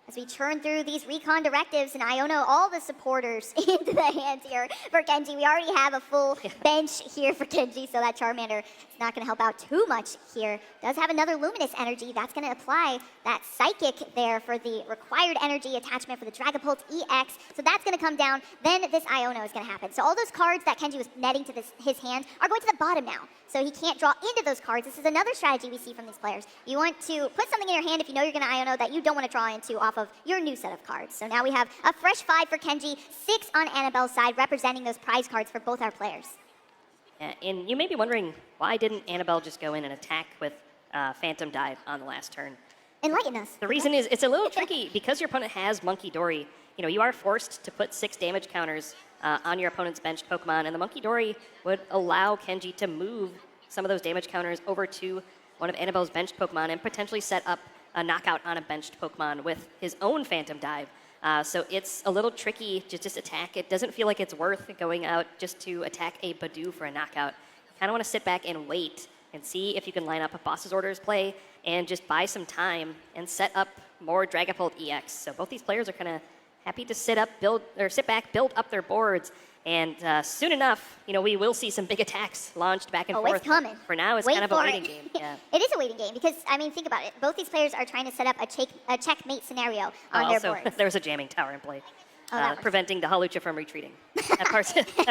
As we churn through these recon directives and Iono all the supporters into the hands here for Kenji. We already have a full bench here for Kenji, so that Charmander is not going to help out too much here. Does have another Luminous energy. That's going to apply that Psychic there for the required energy attachment for the Dragapult EX. So that's going to come down. Then this Iono is going to happen. So all those cards that Kenji was netting to his hand are going to the bottom now. So he can't draw into those cards. This is another strategy we see from these players. You want to put something in your hand if you know you're going to Iono that you don't want to draw into off of your new set of cards. So now we have a fresh 5 for Kenji, 6 on Annabelle's side, representing those prize cards for both our players. And you may be wondering, why didn't Annabelle just go in and attack with Phantom Dive on the last turn? Enlighten us. The reason is it's a little tricky because your opponent has Monkey Dory. You know, you are forced to put 6 damage counters on your opponent's benched Pokemon, and the Monkey Dory would allow Kenji to move some of those damage counters over to one of Annabelle's benched Pokemon and potentially set up a knockout on a benched Pokemon with his own Phantom Dive. So it's a little tricky to just attack. It doesn't feel like it's worth going out just to attack a Badoo for a knockout. You kind of want to sit back and wait and see if you can line up a boss's orders play and just buy some time and set up more Dragapult EX. So both these players are kind of happy to sit back, build up their boards. And soon enough, you know, we will see some big attacks launched back and forth. It's coming. For now, it's kind of a waiting game. Yeah. It is a waiting game because, I mean, think about it. Both these players are trying to set up a checkmate scenario on their boards. There's a jamming tower in play, preventing the Hawlucha from retreating. That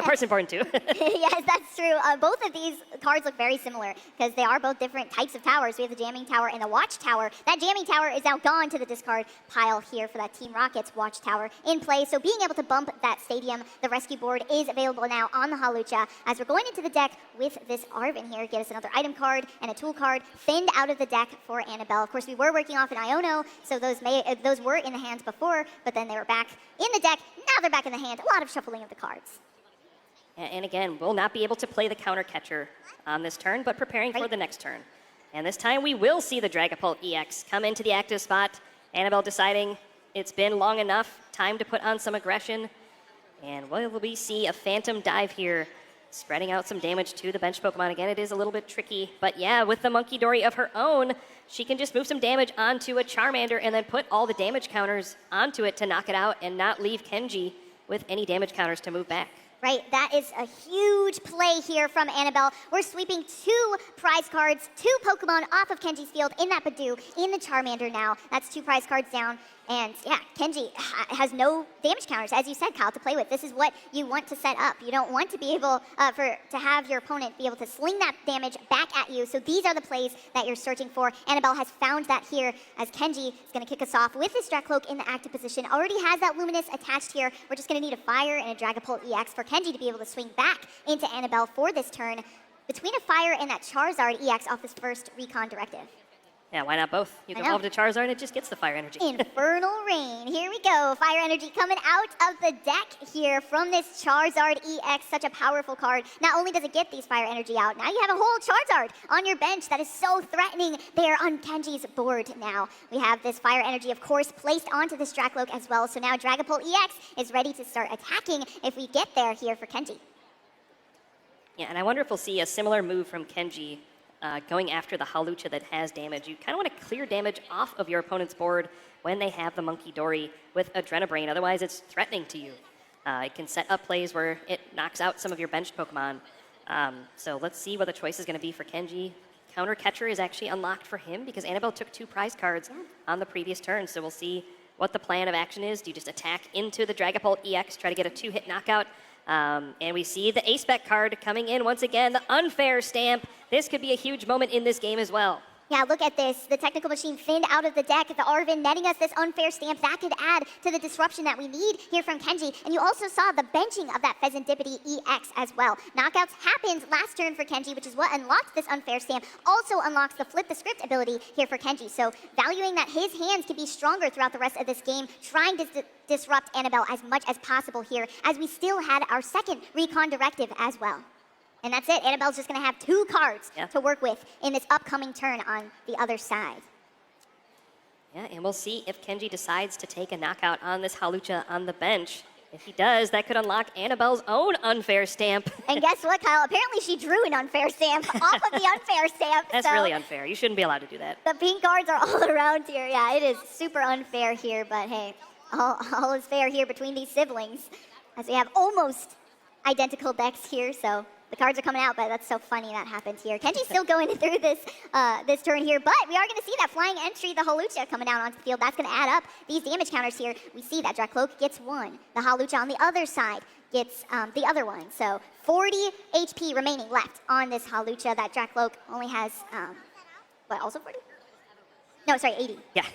part's important too. Yes, that's true. Both of these cards look very similar because they are both different types of towers. We have the jamming tower and the watch tower. That jamming tower is now gone to the discard pile here for that Team Rocket's watch tower in play. So being able to bump that stadium, the rescue board is available now on the Hawlucha. As we're going into the deck with this Arvin here, get us another item card and a tool card thinned out of the deck for Annabelle. Of course, we were working off an Iono, so those were in the hands before, but then they were back in the deck. Now they're back in the hand. A lot of shuffling of the cards. And again, we'll not be able to play the counter catcher on this turn, but preparing for the next turn. And this time we will see the Dragapult EX come into the active spot. Annabelle deciding it's been long enough, time to put on some aggression. And will we see a Phantom Dive here, spreading out some damage to the bench Pokemon. Again, it is a little bit tricky, but yeah, with the Monkey Dory of her own, she can just move some damage onto a Charmander and then put all the damage counters onto it to knock it out and not leave Kenji with any damage counters to move back. Right, that is a huge play here from Annabelle. We're sweeping 2 prize cards, 2 Pokemon off of Kenji's field in that Badoo, in the Charmander now. That's 2 prize cards down. And yeah, Kenji has no damage counters, as you said, Kyle, to play with. This is what you want to set up. You don't want to be able to have your opponent be able to sling that damage back at you. So these are the plays that you're searching for. Annabelle has found that here as Kenji is going to kick us off with his Dracloak in the active position. Already has that Luminous attached here. We're just going to need a Fire and a Dragapult EX for Kenji to be able to swing back into Annabelle for this turn. Between a Fire and that Charizard EX off this first recon directive. Yeah, why not both? You can evolve to Charizard and it just gets the fire energy. Infernal Rain. Here we go. Fire energy coming out of the deck here from this Charizard EX. Such a powerful card. Not only does it get these fire energy out, now you have a whole Charizard on your bench that is so threatening there on Kenji's board now. We have this fire energy, of course, placed onto this Dracloak as well. So now Dragapult EX is ready to start attacking if we get there here for Kenji. Yeah, and I wonder if we'll see a similar move from Kenji going after the Hawlucha that has damage. You kind of want to clear damage off of your opponent's board when they have the Monkey Dory with Adrenabrain. Otherwise, it's threatening to you. It can set up plays where it knocks out some of your benched Pokemon. So let's see what the choice is going to be for Kenji. Counter Catcher is actually unlocked for him because Annabelle took 2 prize cards on the previous turn. So we'll see what the plan of action is. Do you just attack into the Dragapult EX, try to get a 2-hit knockout? And we see the Ace-Spec card coming in once again, the Unfair Stamp. This could be a huge moment in this game as well. Yeah, look at this. The Technical Machine thinned out of the deck. The Arvin netting us this Unfair Stamp. That could add to the disruption that we need here from Kenji. And you also saw the benching of that Pheasantipity EX as well. Knockouts happened last turn for Kenji, which is what unlocked this Unfair Stamp. Also unlocks the Flip the Script ability here for Kenji. So valuing that his hands can be stronger throughout the rest of this game, trying to disrupt Annabelle as much as possible here, as we still had our second Recon Directive as well. And that's it. Annabelle's just going to have 2 cards to work with in this upcoming turn on the other side. Yeah, and we'll see if Kenji decides to take a knockout on this Hawlucha on the bench. If he does, that could unlock Annabelle's own Unfair Stamp. And guess what, Kyle? Apparently she drew an Unfair Stamp off of the Unfair Stamp. That's really unfair. You shouldn't be allowed to do that. The pink cards are all around here. Yeah, it is super unfair here, but hey, all is fair here between these siblings, as we have almost identical decks here, so the cards are coming out, but that's so funny that happened here. Kenji's still going through this this turn here, but we are going to see that flying entry, the Hawlucha, coming out onto the field. That's going to add up these damage counters here. We see that Dracloak gets 1. The Hawlucha on the other side gets the other one. So 40 HP remaining left on this Hawlucha. That Dracloak only has, what, also 40? No, sorry, 80. Yeah.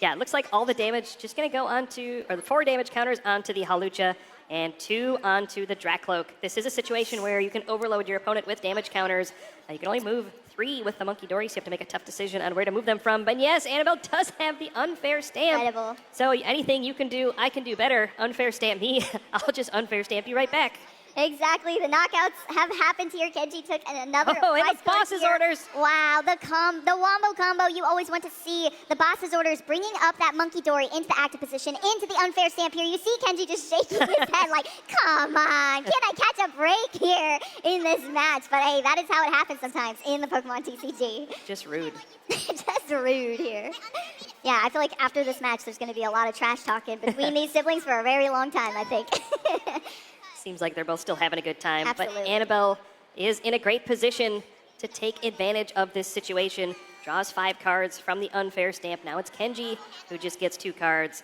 Yeah, it looks like all the damage just going to go onto, or the 4 damage counters onto the Hawlucha, and 2 onto the Dracloak. This is a situation where you can overload your opponent with damage counters. You can only move 3 with the Monkey Dory, so you have to make a tough decision on where to move them from. But yes, Annabelle does have the Unfair Stamp. Incredible. So anything you can do, I can do better. Unfair Stamp me, I'll just Unfair Stamp you right back. Exactly. The knockouts have happened here. Kenji took another and the boss's orders. Wow, the wombo combo you always want to see. The boss's orders bringing up that Monkey Dory into the active position, into the Unfair Stamp here. You see Kenji just shaking his head like, come on, can I catch a break here in this match? But hey, that is how it happens sometimes in the Pokemon TCG. Just rude. Just rude here. Yeah, I feel like after this match, there's going to be a lot of trash talking between these siblings for a very long time, I think. Seems like they're both still having a good time. Absolutely. But Annabelle is in a great position to take advantage of this situation. Draws 5 cards from the Unfair Stamp. Now it's Kenji who just gets 2 cards.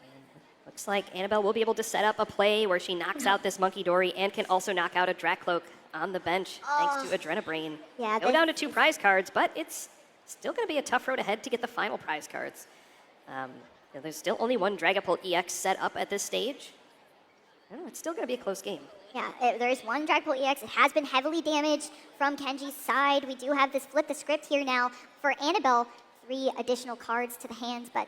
And looks like Annabelle will be able to set up a play where she knocks out this Monkey Dory and can also knock out a Dracloak on the bench thanks to Adrenabrain. Yeah, go down to 2 prize cards, but it's still going to be a tough road ahead to get the final prize cards. There's still only 1 Dragapult EX set up at this stage. It's still going to be a close game. Yeah, there is 1 Dragapult EX. It has been heavily damaged from Kenji's side. We do have this Flip the Script here now for Annabelle. 3 additional cards to the hands, but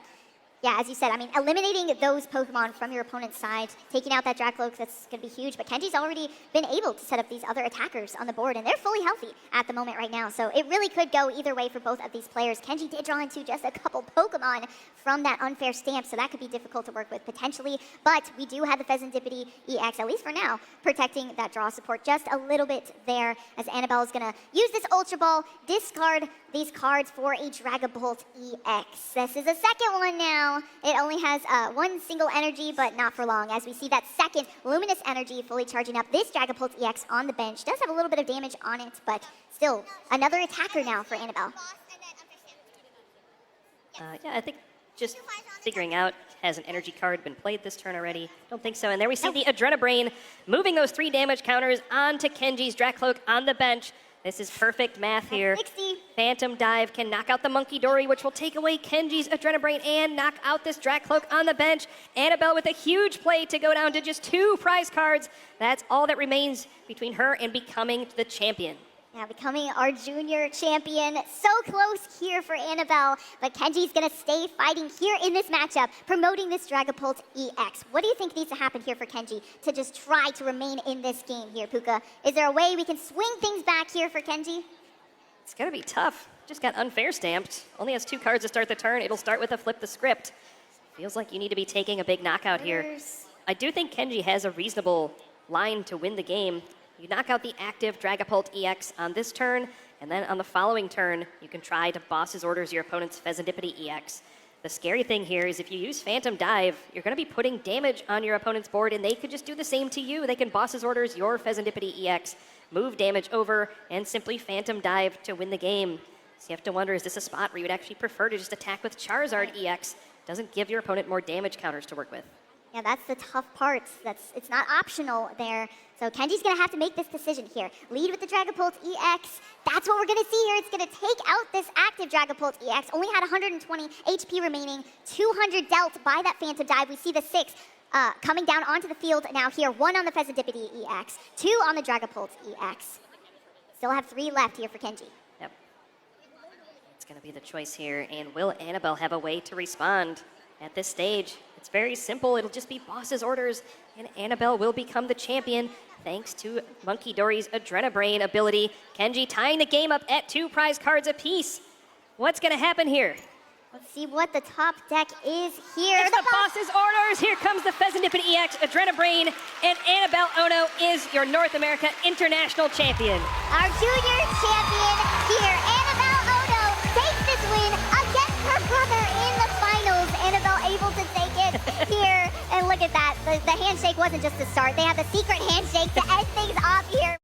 yeah, as you said, I mean, eliminating those Pokemon from your opponent's side, taking out that Dracloak, that's going to be huge. But Kenji's already been able to set up these other attackers on the board, and they're fully healthy at the moment right now. So it really could go either way for both of these players. Kenji did draw into just a couple Pokemon from that Unfair Stamp, so that could be difficult to work with potentially. But we do have the Pheasantipity EX, at least for now, protecting that draw support just a little bit there, as Annabelle is going to use this Ultra Ball, discard these cards for a Dragapult EX. This is a second one now. It only has 1 single energy, but not for long, as we see that second Luminous Energy fully charging up. This Dragapult EX on the bench does have a little bit of damage on it, but still another attacker now for Annabelle. Yeah, I think just figuring out, has an energy card been played this turn already? Don't think so. And there we see the Adrenabrain moving those 3 damage counters onto Kenji's Dracloak on the bench. This is perfect math here. 60. Phantom Dive can knock out the Monkey Dory, which will take away Kenji's Adrenabrain and knock out this Dracloak on the bench. Annabelle with a huge play to go down to just 2 prize cards. That's all that remains between her and becoming the champion. Yeah, becoming our junior champion. So close here for Annabelle, but Kenji's gonna stay fighting here in this matchup, promoting this Dragapult EX. What do you think needs to happen here for Kenji to just try to remain in this game here, Puka? Is there a way we can swing things back here for Kenji? It's gonna be tough. Just got unfair stamped. Only has 2 cards to start the turn. It'll start with a flip the script. Feels like you need to be taking a big knockout here. I do think Kenji has a reasonable line to win the game. You knock out the active Dragapult EX on this turn, and then on the following turn, you can try to boss's orders your opponent's Pheasantipity EX. The scary thing here is if you use Phantom Dive, you're going to be putting damage on your opponent's board, and they could just do the same to you. They can boss's orders your Pheasantipity EX, move damage over, and simply Phantom Dive to win the game. So you have to wonder, is this a spot where you would actually prefer to just attack with Charizard EX? Doesn't give your opponent more damage counters to work with. Yeah, that's the tough part. It's not optional there. So Kenji's gonna have to make this decision here. Lead with the Dragapult EX. That's what we're gonna see here. It's gonna take out this active Dragapult EX. Only had 120 HP remaining, 200 dealt by that Phantom Dive. We see the 6 coming down onto the field now here. 1 on the Pheasantipity EX, 2 on the Dragapult EX. Still have 3 left here for Kenji. Yep. It's gonna be the choice here. And will Annabelle have a way to respond at this stage? It's very simple. It'll just be boss's orders, and Annabelle will become the champion thanks to Monkey Dory's Adrenabrain ability. Kenji tying the game up at 2 prize cards apiece. What's going to happen here? Let's see what the top deck is here. It's the boss's orders. Here comes the Pheasantipity EX, Adrenabrain, and Annabelle Ono is your North America International Champion. Our junior champion here, Annabelle Ono, takes this win against her brother in the finals. Annabelle able to take it here, and look at that. The handshake wasn't just the start. They had the secret handshake to end things off here.